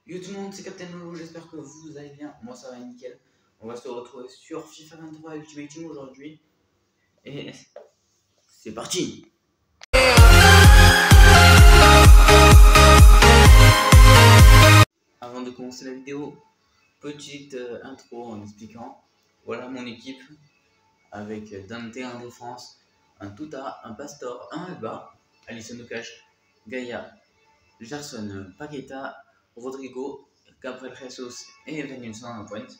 Yo tout le monde, c'est Captain Lolo, j'espère que vous allez bien, moi ça va nickel. On va se retrouver sur FIFA 23 Ultimate Team aujourd'hui. Et c'est parti. Avant de commencer la vidéo, petite intro en expliquant. Voilà mon équipe avec Dante en défense, un Tuta, un Pastor, un Alba, Alisson Okash, Gaïa, Gerson, Paqueta, Rodrigo, Gabriel Jesus et Evanilson en pointe.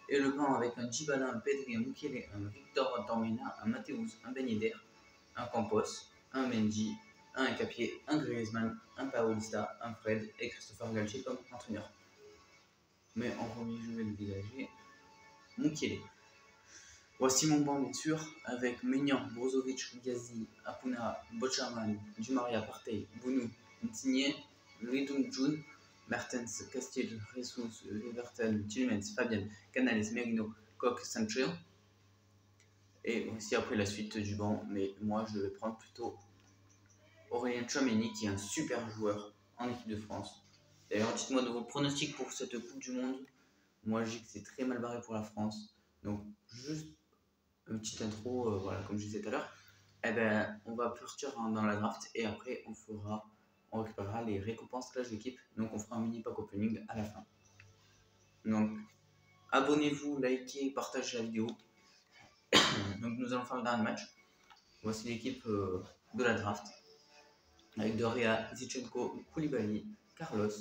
Et le banc avec un Djibala, un Pedri, un Mukele, un Victor Dormina, un Mathéus, un Ben Yedder, un Campos, un Mendy, un Capier, un Griezmann, un Paulista, un Fred et Christopher Galtier comme entraîneur. Mais en premier, je vais le dégager. Mukele. Voici mon banc bien sûr, avec Maignan, Brozovic, Ghazi, Apuna, Bochaman, Di Maria, Partey, Bounou, Insigne, Luidun Jun, Mertens, Castillo, Jesus, Everton, Tillmans, Fabian, Canales, Merino, Koch, Sancho. Et aussi après la suite du banc, mais moi je vais prendre plutôt Aurélien Tchouaméni qui est un super joueur en équipe de France. D'ailleurs, dites-moi de vos pronostics pour cette Coupe du Monde. Moi je dis que c'est très mal barré pour la France. Donc juste une petite intro, voilà, comme je disais tout à l'heure. Eh ben, on va partir dans la draft et après on récupérera les récompenses clash d'équipe. Donc on fera un mini pack opening à la fin. Donc abonnez-vous, likez, partagez la vidéo. Donc nous allons faire le dernier match. Voici l'équipe de la draft avec Doria, Zichenko, Koulibaly, Carlos,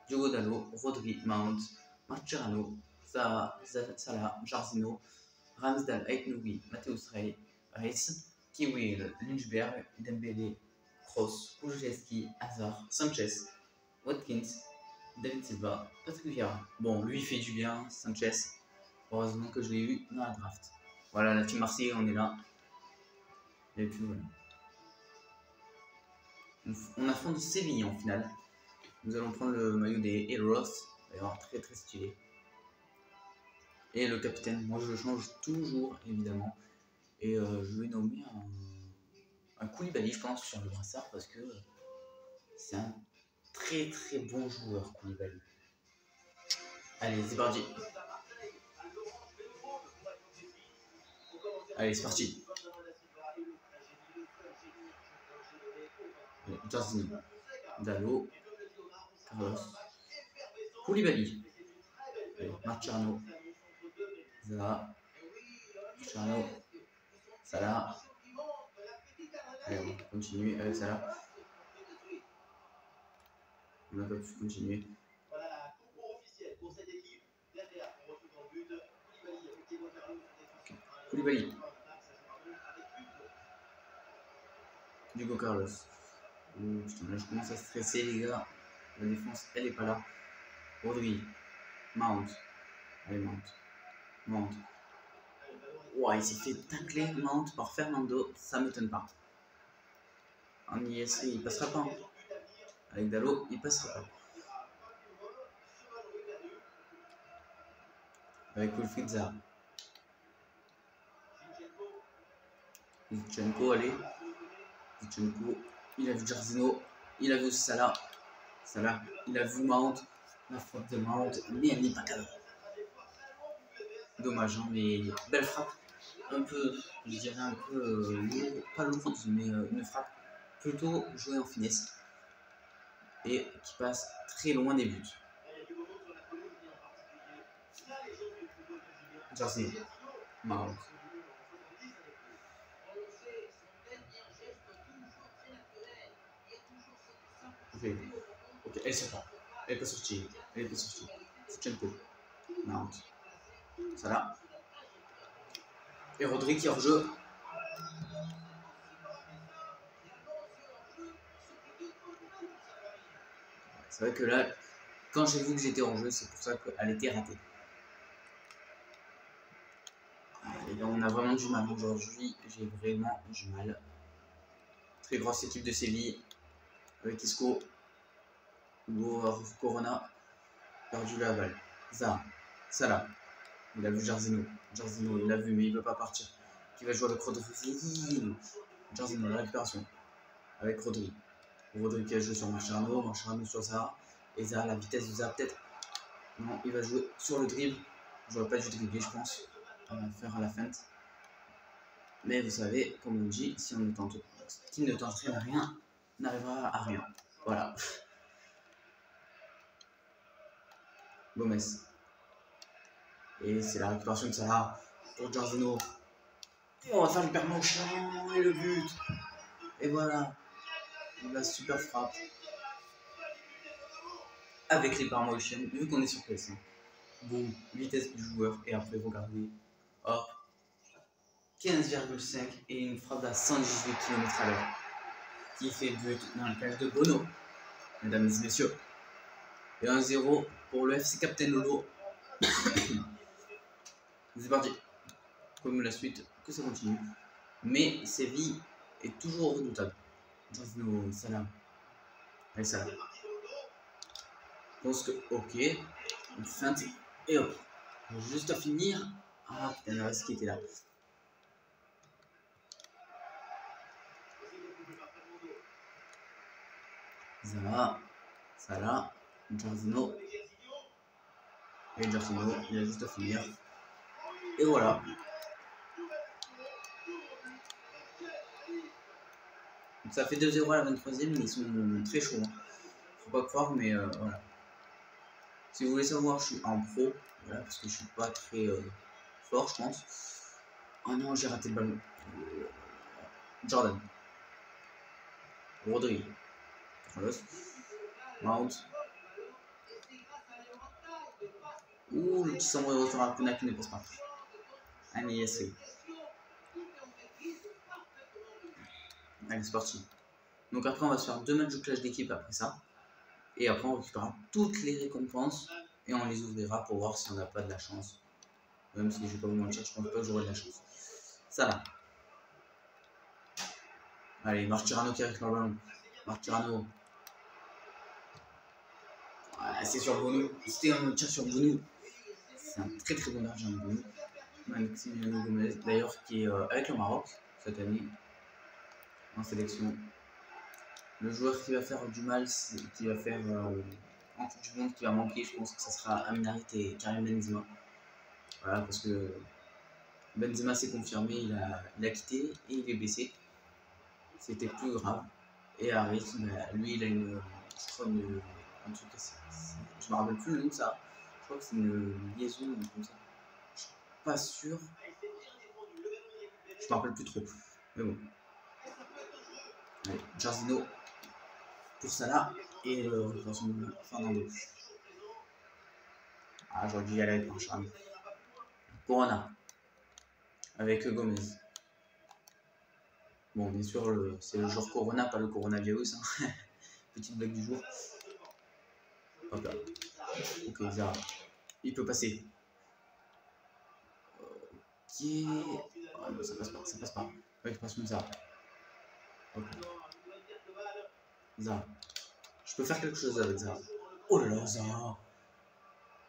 Diogo Dalot, Rodri, Mount, Mascherano, Salah, Jarzino, Ramsdale, Aït-Nouri, Mathéus Reis, Kiwill, Lynchberg, Dembélé, Kroos, Kulusevski, Hazard, Sanchez, Watkins, David Silva, Patrick Vieira. Bon, lui il fait du bien, Sanchez. Heureusement que je l'ai eu dans la draft. Voilà, la team Marseille, on est là. Et puis voilà. On affronte Séville en finale. Nous allons prendre le maillot des Heroes. D'ailleurs, très très stylé. Et le capitaine, moi je le change toujours évidemment. Et je vais nommer un Koulibaly, je pense, sur le brassard parce que c'est un très très bon joueur, Koulibaly. Allez, c'est parti. Allez, c'est parti. Jarzino, Dalot, Carlos, Koulibaly, Mascherano, Zaha, Mascherano, Salah. Allez, on va continuer avec Salah. On n'a pas pu continuer. Koulibaly. Diogo Carlos. Putain, là je commence à stresser les gars. La défense elle est pas là. Rodri. Mount. Allez Mount. Mount. Ouah, il s'est fait tacler Mount par Fernando. Ça m'étonne pas. En ISC il passera pas. Hein. Avec Dalot il passera pas. Avec Wilfried Zaha. Zichenko, allez. Zichenko, il a vu Jarzino, il a vu Salah. Salah, il a vu Mount. La frappe de Mount, mais elle n'est pas cadrée. Dommage, hein, mais belle frappe. Un peu, je dirais un peu lourde, pas lourde, mais une frappe plutôt jouée en finesse. Et qui passe très loin des buts. Jarzino, Mount. Ok, elle sort pas. Elle peut sortir. Elle peut sortir. Zichenko. Mount. Salah. Et Rodri qui est hors jeu. C'est vrai que là, quand j'ai vu que j'étais hors jeu, c'est pour ça qu'elle était ratée. Et là, on a vraiment du mal aujourd'hui. J'ai vraiment du mal. Très grosse équipe de Séville. Avec Isco. Corona. Perdu la balle. Zaha. Salah. Il a vu Jarzino. Jarzino, il l'a vu, mais il ne veut pas partir. Qui va jouer avec Rodri. Jarzino, la récupération. Avec Rodri. Rodri qui a joué sur Mascherano. Mascherano sur Zaha. Et Zaha, la vitesse de Zaha peut-être. Non, il va jouer sur le dribble. J'aurais pas dû dribbler, je pense. Faire à la feinte. Mais vous savez, comme on dit, si on ne tente, qui ne tenterait rien n'arrivera à rien. Voilà. Gomez. Et c'est la récupération de Salah pour Jorginho. Et on va faire l'hyper motion et le but. Et voilà. La super frappe. Avec l'hyper motion, vu qu'on est sur PS1. Boum, vitesse du joueur. Et après, regardez. Hop. 15,5 et une frappe à 118 km/h. Qui fait but dans le cage de Bono. Mesdames et messieurs. Et 1-0 pour le FC Captain Lolo. C'est parti. Comme la suite, que ça continue. Mais Séville est toujours redoutable. Jorginho, Salah. Allez, Salah. Je pense que, ok. Une feinte. Et hop. Juste à finir. Ah putain, le reste qui était là. Zaha. Salah. Jorginho. Et Jorginho, il a juste à finir. Et voilà. Donc ça fait 2-0 à la 23e, mais ils sont très chauds. Hein. Faut pas croire, mais voilà. Si vous voulez savoir, je suis en pro, voilà, parce que je suis pas très fort, je pense. Oh non, j'ai raté le ballon. Jordan. Rodri. Carlos. Mount. Ouh, le petit sombrero sur la Kuna qui ne passe pas. Allez, yes. Allez, c'est parti. Donc après, on va se faire 2 matchs de clash d'équipe après ça. Et après, on récupérera toutes les récompenses et on les ouvrira pour voir si on n'a pas de la chance. Même si je vais pas vous mentir, je pense pas que j'aurai de la chance. Ça là. Allez, Martirano qui récupère le ballon. Martirano. Voilà, c'est sur Bono. C'était un tir sur Bono. C'est un très très bon argent Bono. Maximiliano Gomez, d'ailleurs, qui est avec le Maroc cette année en sélection. Le joueur qui va faire du mal, qui va faire en Coupe du Monde, qui va manquer, je pense que ce sera Amin Harit et Karim Benzema. Voilà, parce que Benzema s'est confirmé, il a quitté et il est blessé. C'était plus grave. Et Harit, bah, lui, il a je crois un truc assez, je me rappelle plus le nom de ça. Je crois que c'est une liaison comme ça. Je suis pas sûr. Je me rappelle plus trop. Mais bon. Allez, Jorginho pour Salah et Fernando. Ah, j'aurais dû y aller avec un charme. Corona avec Gomez. Bon, bien sûr, c'est le jour Corona, pas le coronavirus. Hein. Petite blague du jour. Hop là. Ok, Zaha. Il peut passer. Ok. Oh, non, ça passe pas, ça passe pas. Récupération de Zaha. Ok. Zaha. Je peux faire quelque chose avec Zaha. Oh là là, Zaha.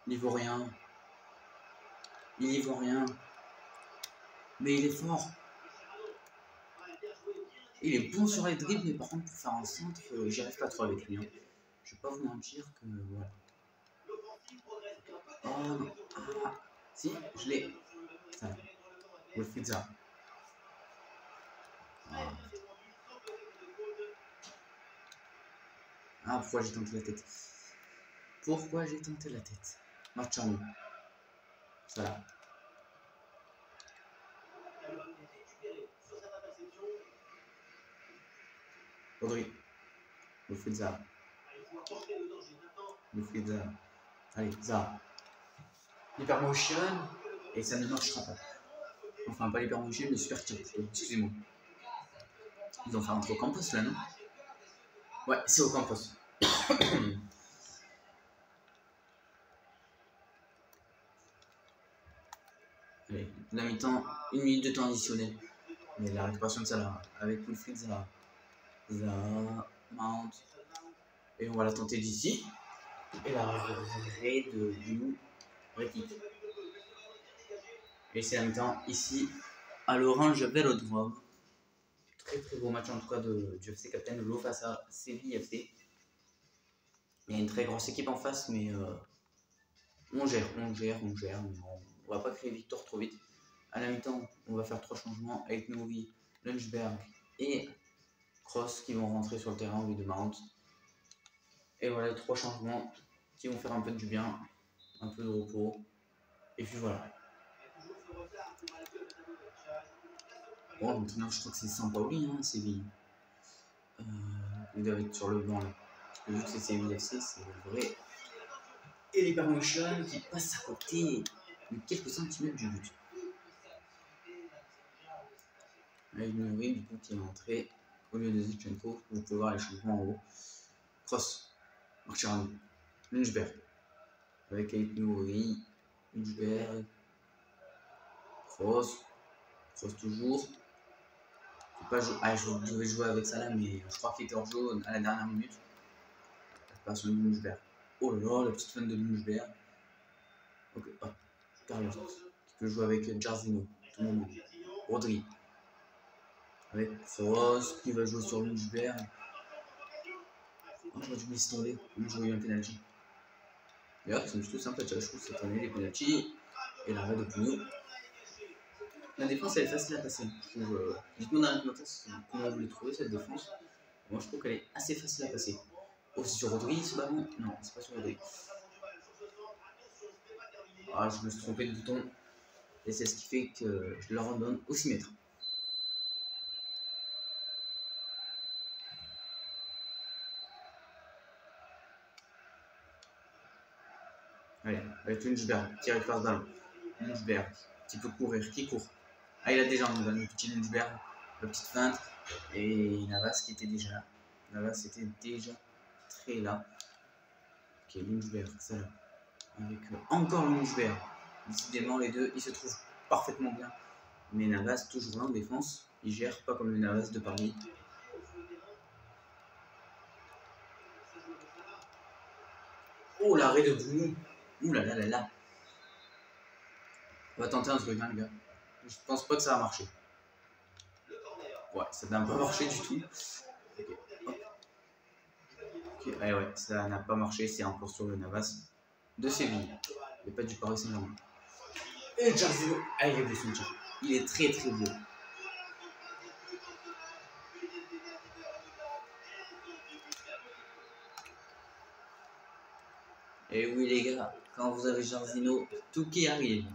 L'Ivoirien. L'Ivoirien. Mais il est fort. Il est bon sur les dribbles, mais par contre, pour faire un centre, j'y arrive pas trop avec lui. Hein. Je vais pas vous mentir que. Voilà. Oh non. Ah. Si, je l'ai. Ça. Wilfried Zaha. Ah. Ah, pourquoi j'ai tenté la tête? Pourquoi j'ai tenté la tête? Marciano. Voilà. Rodri. Wilfried Zaha. Wilfried Zaha. Allez, Zaha. L'hypermotion. Et ça ne marchera pas. Enfin, pas l'hypermotion, mais super tir plutôt. Excusez-moi. Ils ont fait un truc au campus là, non? Ouais, c'est au campus. Allez, la mi-temps, 1 minute de temps additionnel. Mais la récupération de Salah avec Wilfried Zaha. Zaha, Mount. Et on va la tenter d'ici. Et la raid de Bono réplique. Et c'est la mi-temps ici à l'Orange Vélodrome. Très très beau match en tout cas du FC Captain Lolo face à Séville FC. Il y a une très grosse équipe en face, mais on gère, mais on va pas créer victoire trop vite. À la mi-temps, on va faire 3 changements avec Novi, Lunchberg et Cross qui vont rentrer sur le terrain au lieu de Mount. Et voilà, 3 changements qui vont faire un peu du bien, un peu de repos. Et puis voilà. Bon, maintenant je crois que c'est Sampaoli, hein, Séville. Il doit être sur le banc là. Parce que vu que c'est Séville FC, c'est vrai. Et les Permotion qui passent à côté de quelques centimètres du but. Avec Nouri, du coup, qui est entré au lieu de Zichenko. Vous pouvez voir les changements en haut. Cross, Marcherano, Lynchberg. Avec Nouri, Lynchberg, Cross toujours. Je devais jouer avec ça là, mais je crois qu'il était hors jeu à la dernière minute. Je passe sur Lynchberg. Oh là là, la petite fan de Lynchberg. Ok, hop, Carlos, qui peut jouer avec Jarzino, tout le monde. Rodri. Avec Kroos, qui va jouer sur Lynchberg. Oh, j'aurais dû me laisser tomber, j'aurais eu un penalty. D'ailleurs, c'est plutôt sympathique, je trouve, cette année, les penalty et l'arrêt de Pugno. La défense, elle est facile à passer. Dites-moi dans les commentaires comment vous voulez trouver cette défense. Moi, je trouve qu'elle est assez facile à passer. Oh, c'est sur Rodri ce ballon? Non, c'est pas sur Rodri. Ah, je me suis trompé de bouton. Et c'est ce qui fait que je leur redonne au 6 mètres. Allez, avec Lynchberg qui récupère ce ballon. Lynchberg qui peut courir, qui court. Ah, il a déjà un petit Lynchberg, la petite feinte. Et Navas qui était déjà là. Navas était déjà très là. Ok, Lynchberg, ça là. Avec encore Lynchberg. Décidément, les deux, ils se trouvent parfaitement bien. Mais Navas, toujours là en défense. Il gère pas comme le Navas de Paris. Oh, l'arrêt de Bounou. Ouh là là là là. On va tenter un truc, hein, les gars. Je pense pas que ça va marcher. Ouais, ça n'a pas marché du tout. Ok, hop. Ok, ouais, ça n'a pas marché. C'est encore sur le Navas de Séville. Et pas du Paris Saint-Germain. Et Jarzino. Ah, il est beau son tir. Il est très très beau. Et oui, les gars, quand vous avez Jarzino, tout qui arrive.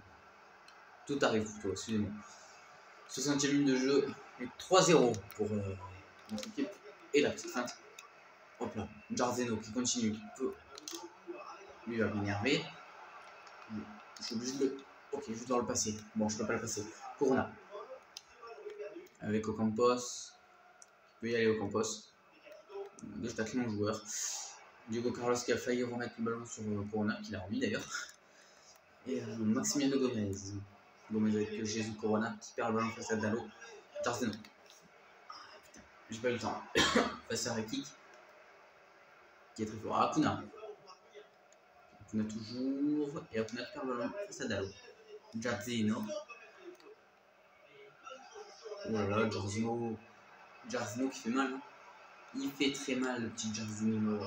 Tout arrive plutôt, excusez-moi. 60e minute de jeu, et 3-0 pour notre équipe. Et la petite feinte. Hop là, Jarzino qui continue, qui peut. Lui va m'énerver. Je suis obligé de le. Ok, je dois le passer. Bon, je peux pas le passer. Corona. Avec Ocampos. Je peux y aller Ocampos. Deux tacles mon joueur. Diego Carlos qui a failli remettre le ballon sur Corona, qu'il a remis d'ailleurs. Et Maximiano Gomez. Gomez avec Jésus Corona qui perd le ballon face à Dallo. Jarzino. J'ai pas eu le temps. Face à Rekik. Qui est très fort. Akuna. Akuna toujours. Et Akuna qui perd le ballon face à Dallo. Jarzino. Oh là là, Jarzino. Jarzino qui fait mal. Hein. Il fait très mal le petit Jarzino.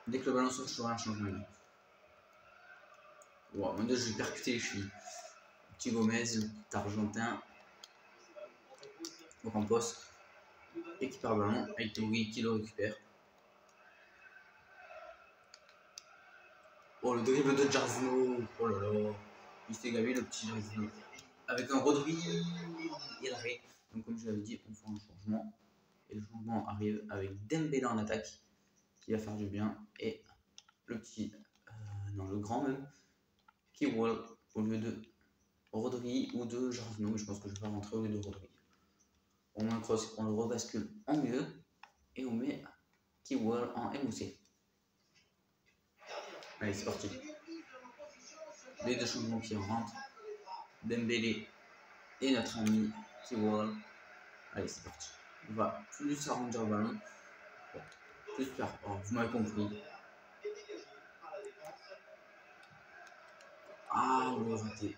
Dès que le ballon sort, je ferai un changement. Wow, moi, je vais percuter les chevilles. Petit Gomez, le petit Argentin. Au Campos. Et qui perd le ballon. Avec Touri qui le récupère. Oh, le dribble de Jarzino. Oh là là. Il s'est gavé le petit Jarzino. Avec un Rodri et l'arrêt. Donc, comme je l'avais dit, on fera un changement. Et le changement arrive avec Dembélé en attaque. Qui va faire du bien. Et le petit. Non, le grand même. Qui wall au lieu de Rodri ou de Jarzino. Je pense que je vais rentrer au lieu de Rodri. On met un cross, on le rebascule en mieux. Et on met Keywall en MOC. Allez, c'est parti. Les deux changements qui rentrent. Dembélé et notre ami Keywall. Allez, c'est parti. On va plus arrondir le ballon. Plus faire. Oh, vous m'avez compris. Ah, le raté.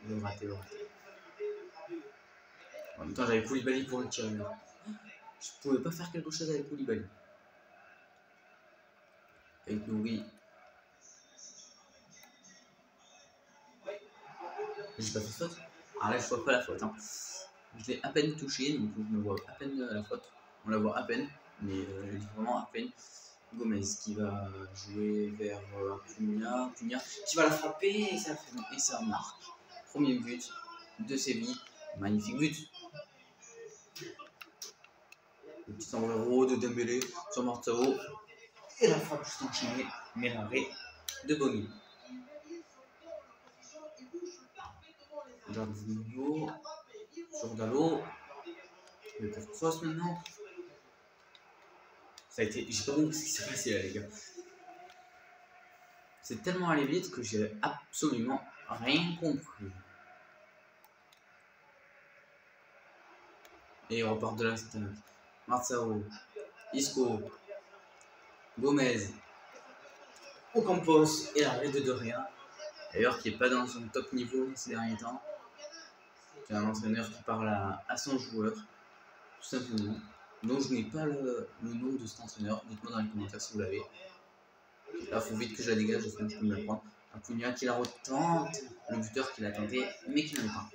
En même temps, j'avais Koulibaly pour le tirer. Je pouvais pas faire quelque chose avec Koulibaly. Avec Nouri. J'ai pas fait faute. Ah là, je vois pas la faute. Hein. Je l'ai à peine touché, donc je me vois à peine la faute. On la voit à peine, mais je dis vraiment à peine. Gomez qui va jouer vers Cunha qui va la frapper et ça marque. Premier but de Séville. Magnifique but. Le petit sombrero de Dembélé sur Marcao. Et la frappe juste enchaînée, mais l'arrêt de Boni. Jorginho sur Dalot. Mais pour Kroos maintenant. Ça a été. J'ai pas compris ce qui s'est passé là, les gars. C'est tellement allé vite que j'ai absolument rien compris. Et on repart de la stade. Marcao, Isco, Gomez, Ocampos et l'arrêt de rien. D'ailleurs, qui n'est pas dans son top niveau ces derniers temps. C'est un entraîneur qui parle à son joueur, tout simplement. Donc je n'ai pas le nom de cet entraîneur. Dites-moi dans les commentaires si vous l'avez. Là, il faut vite que je la dégage, je pense que je peux me la prendre. Un Cunha qui la retente, le buteur qui l'a tenté, mais qui n'en est pas.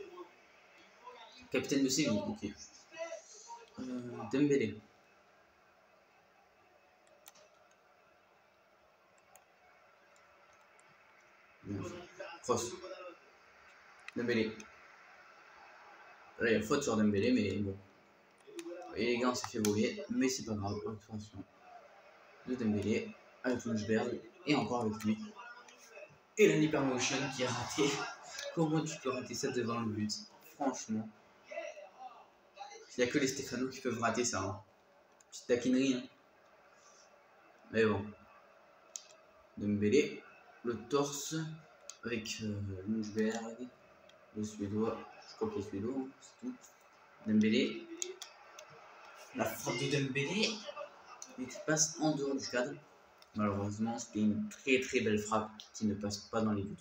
Capitaine de Séville, ok. Dembélé. Kroos. Dembélé. Là, il y a faute sur Dembélé, mais bon. Et les gars, on s'est fait voler, mais c'est pas grave. Attention. De Dembélé, avec Lundberg, et encore avec lui. Et la Hypermotion qui est raté. Comment tu peux rater ça devant le but? Franchement. Il n'y a que les Stéphano qui peuvent rater ça. Hein. Petite taquinerie. Hein. Mais bon. Dembélé. Le torse avec Lundberg. Le Suédois. Je crois qu'il est Suédois. Hein, c'est tout. Dembélé. La frappe de Dembélé. Mais qui passe en dehors du cadre. Malheureusement, c'était une très très belle frappe qui ne passe pas dans les buts.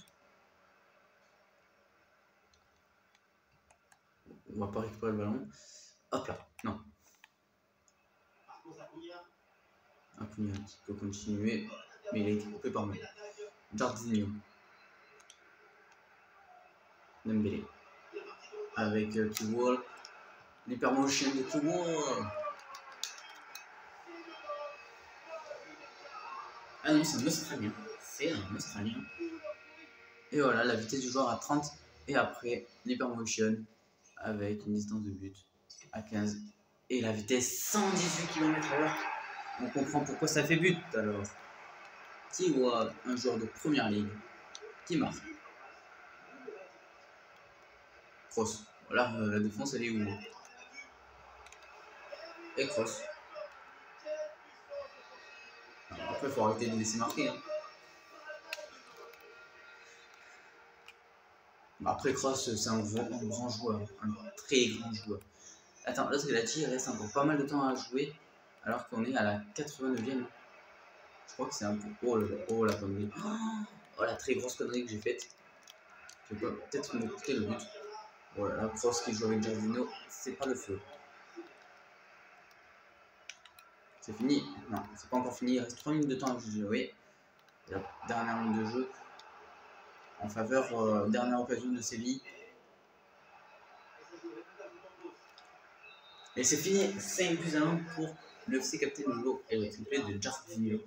On va pas récupérer le ballon. Hop là, non. Un Cunha qui peut continuer, mais il a été coupé par moi. Jorginho. Dembélé. Avec Kewell. L'hypermotion de Kewell. Ah non, c'est un Australien. C'est un Australien. Et voilà, la vitesse du joueur à 30. Et après, l'hypermotion avec une distance de but à 15. Et la vitesse 118 km/h. On comprend pourquoi ça fait but alors. Qui voit un joueur de première ligue qui marque. Kroos. Voilà, la défense elle est où? Et Kroos. Après, il faut arrêter de laisser marquer. Hein. Après, Kroos, c'est un grand joueur. Un très grand joueur. Attends, là, ce qu'il a dit, il reste encore pas mal de temps à jouer. Alors qu'on est à la 89e. Je crois que c'est un peu. Oh la connerie. Oh la très grosse connerie que j'ai faite. Je vais peut-être me coûter le but. Voilà, la Kroos qui joue avec Jorginho, c'est pas le feu. C'est fini? Non, c'est pas encore fini. Il reste 3 minutes de temps à jouer. La dernière minute de jeu. En faveur, dernière occasion de Séville. Et c'est fini. 5-1 pour le FC Captain Hugo et le triplé de Jorginho.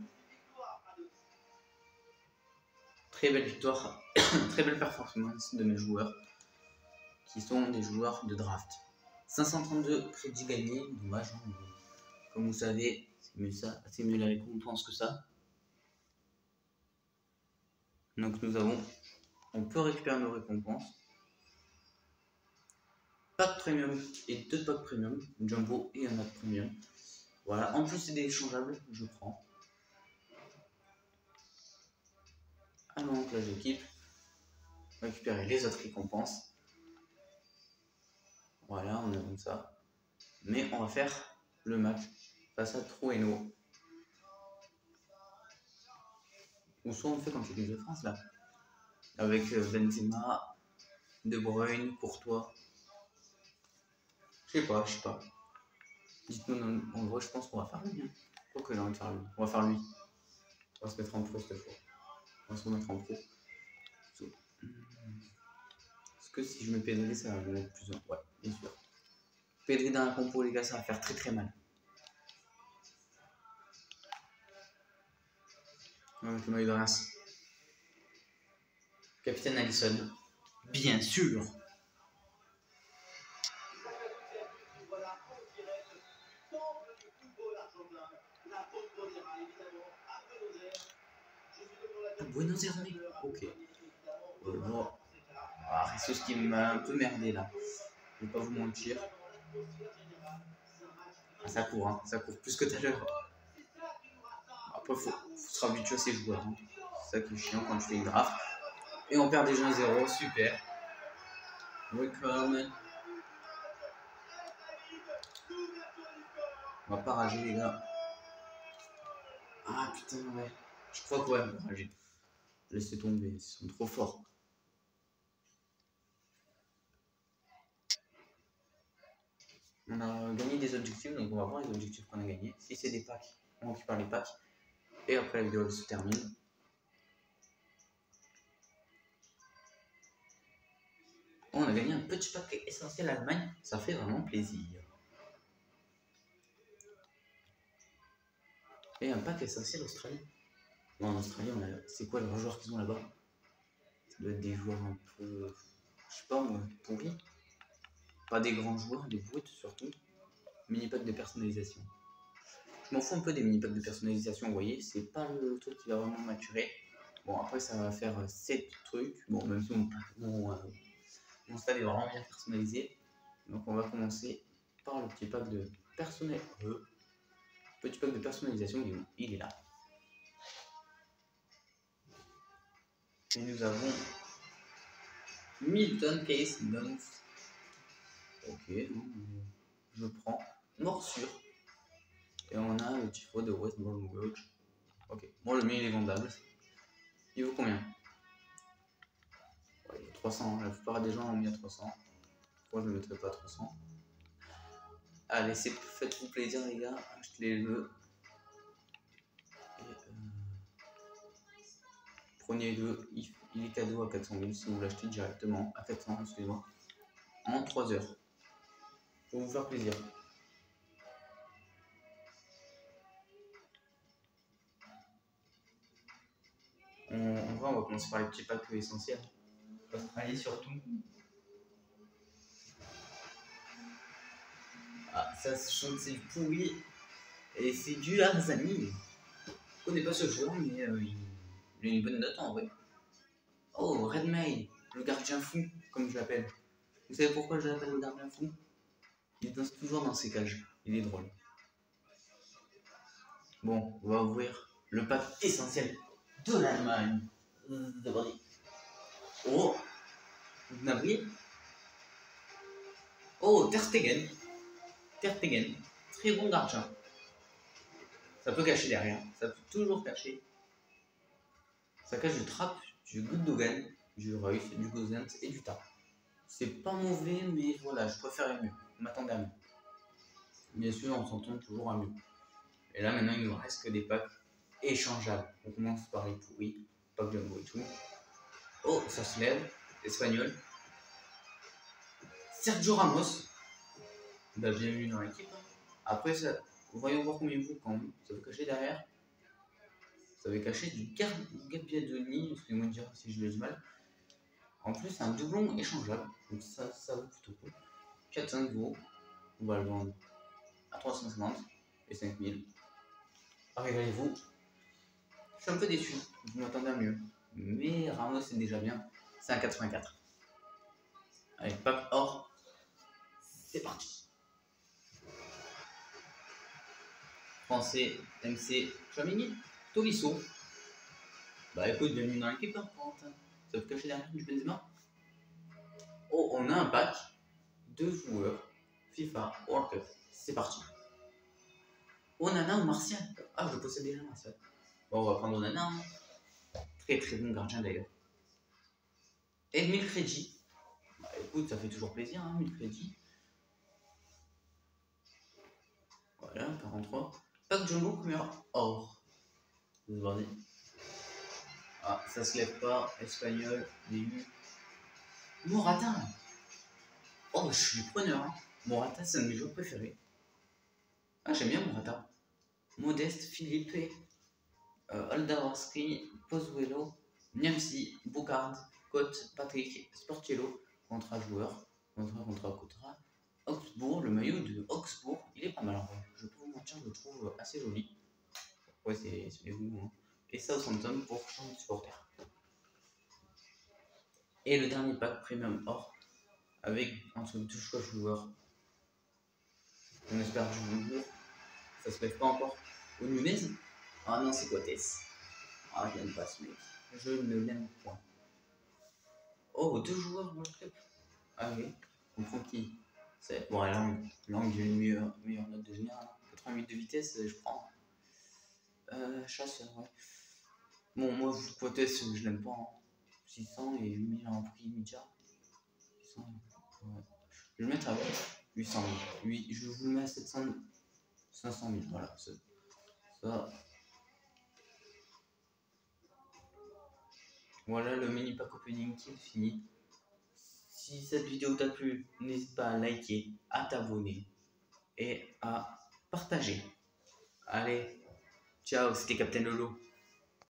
Très belle victoire, très belle performance de mes joueurs, qui sont des joueurs de draft. 532 crédits gagnés, dommage. Hein, comme vous savez, c'est mieux la récompense que ça. Donc on peut récupérer nos récompenses. Pack premium et 2 packs premium, jumbo et un autre premium. Voilà, en plus c'est des échangeables, je prends. Allons donc plage d'équipe, récupérer les autres récompenses. Voilà, on a comme ça. Mais on va faire le match face à Trueno. Ou soit on fait comme l'équipe de France là. Avec Benzema, De Bruyne, Courtois. Je sais pas. Dites-nous, en vrai, je pense qu'on va faire lui. Hein. Pourquoi j'ai envie de faire lui? On va faire lui. On va se mettre en pro cette fois. On va se remettre en pro. Est-ce que si je mets Pedri, ça va me mettre plus en... Ouais, bien sûr. Pedri dans la compo, les gars, ça va faire très très mal. Avec le maillot de Reims. Capitaine Alisson. Bien sûr. Buenos Aires, mec. Ok. Bon. Ah, c'est ce qui m'a un peu merdé là. Je vais pas vous mentir. Ah, ça court plus que tout à l'heure. Après, faut se habituer à ces joueurs. Hein. C'est ça qui est chiant quand tu fais une draft. Et on perd déjà 1-0, super. Welcome. On va pas rager, les gars. Ah putain, ouais. Je crois que ouais, on va rager. Laissez tomber, ils sont trop forts. On a gagné des objectifs, donc on va voir les objectifs qu'on a gagnés. Si c'est des packs, on récupère les packs. Et après la vidéo elle se termine. On a gagné un petit pack essentiel Allemagne, ça fait vraiment plaisir. Et un pack essentiel Australie. Bon, en Australie, c'est quoi leurs joueurs qu'ils ont là-bas? Ça doit être des joueurs un peu, je sais pas moi, pourris. Pas des grands joueurs, des brutes surtout. Mini pack de personnalisation. Je m'en fous un peu des mini packs de personnalisation, vous voyez, c'est pas le truc qui va vraiment maturer. Bon, après, ça va faire 7 trucs. Bon, même si mon stade est vraiment bien personnalisé. Donc, on va commencer par le petit pack de personnalisation. Il est là. Et nous avons Milton Case Downs. Ok, je prends morsure. Et on a le tifo de West Bromwich. Ok, moi le mien il est vendable. Il vaut combien? Ouais, il est 300, la plupart des gens ont mis à 300. Pourquoi je ne le mettrais pas à 300? Allez, faites-vous plaisir les gars, achetez-le. Prenez-le, il est cadeau à 400 000 si vous l'achetez directement, à 400, excusez-moi, en 3 heures. Pour vous faire plaisir. En vrai, on va commencer par les petits packs essentiels. Allez, surtout. Ah, ça se chante, c'est du pourri. Et c'est du Arzani. Je connais pas ce joueur, mais il a une bonne note en vrai. Oh, Redmayne, le gardien fou, comme je l'appelle. Vous savez pourquoi je l'appelle le gardien fou? Il danse toujours dans ses cages. Il est drôle. Bon, on va ouvrir le pack essentiel de l'Allemagne. Oh, Gnabry. Oh, Ter Stegen. Ter Stegen, très bon gardien. Ça peut cacher derrière, ça peut toujours cacher. Ça cache du Trapp, du Gundogan, du Reus, du Gozens et du Tap. C'est pas mauvais, mais voilà, je préférais mieux. Je m'attendais à mieux. Bien sûr, on s'entend toujours à mieux. Et là, maintenant, il nous reste que des packs échangeables. On commence par les pourris, pack Jumbo et tout. Oh, ça se lève, espagnol. Sergio Ramos. Bah, bienvenue dans l'équipe. Après, ça, voyons voir combien il vaut quand même. Ça veut cacher derrière. Ça veut cacher du Gabbiadoni, excusez-moi de dire si je le dis mal. En plus, c'est un doublon échangeable. Donc ça vaut plutôt cool. 4-5 euros. On va le vendre à 350 et 5000. Régalez-vous. Je suis un peu déçu. Je m'attendais à mieux. Mais Ramos, c'est déjà bien. C'est un 84. Allez, pack or. C'est parti. Français, MC, Chouamini, Tolisso. Bah écoute, bienvenue dans l'équipe, hein, Corentin. Ça peut cacher derrière du Benzema. Oh, on a un pack de joueurs FIFA World Cup. C'est parti. Onana ou Martial? Ah, je possède déjà Martial. Bon, on va prendre Onana. Hein. Très très bon gardien d'ailleurs. Et 1000 crédits. Bah écoute, ça fait toujours plaisir, hein, 1000 crédits. Voilà, 43. Pack Jumbo, couleur or. C'est parti. Ah, ça se lève pas. Espagnol, début. Morata. Oh, je suis preneur. Hein. Morata, c'est un de mes joueurs préférés. Ah, j'aime bien Morata. Modeste, Philippe, Aldaroski, Pozuelo, Niamsi, Boucard, Cote, Patrick, Sportiello, contrat joueur, contrat. Augsbourg, le maillot de Augsbourg, il est pas mal en vrai. Je peux vous mentir, je le trouve assez joli. Ouais, c'est les goûts. Hein. Et Southampton pour chambre de supporter. Et le dernier pack Premium Or avec entre deux choix joueurs. On espère du Bourg. Ça se lève pas encore. Au Nunez. Ah non, c'est Cotes. Ah, j'aime pas ce mec. Je ne l'aime point. Oh, deux joueurs World Cup. Ah oui. On prend qui? C'est bon, Lang, j'ai une meilleure note de général. 88 de vitesse, je prends. Chasseur, ouais. Bon, moi, Cotes, je l'aime pas. Hein. 600 et 8000 en prix immédiat. 600, ouais. Je vais le mettre à 800 000. Oui, je vous le mets à 500 000. Voilà. Ça. Voilà le mini pack opening qui est fini. Si cette vidéo t'a plu, n'hésite pas à liker, à t'abonner et à partager. Allez, ciao, c'était Captain Lolo.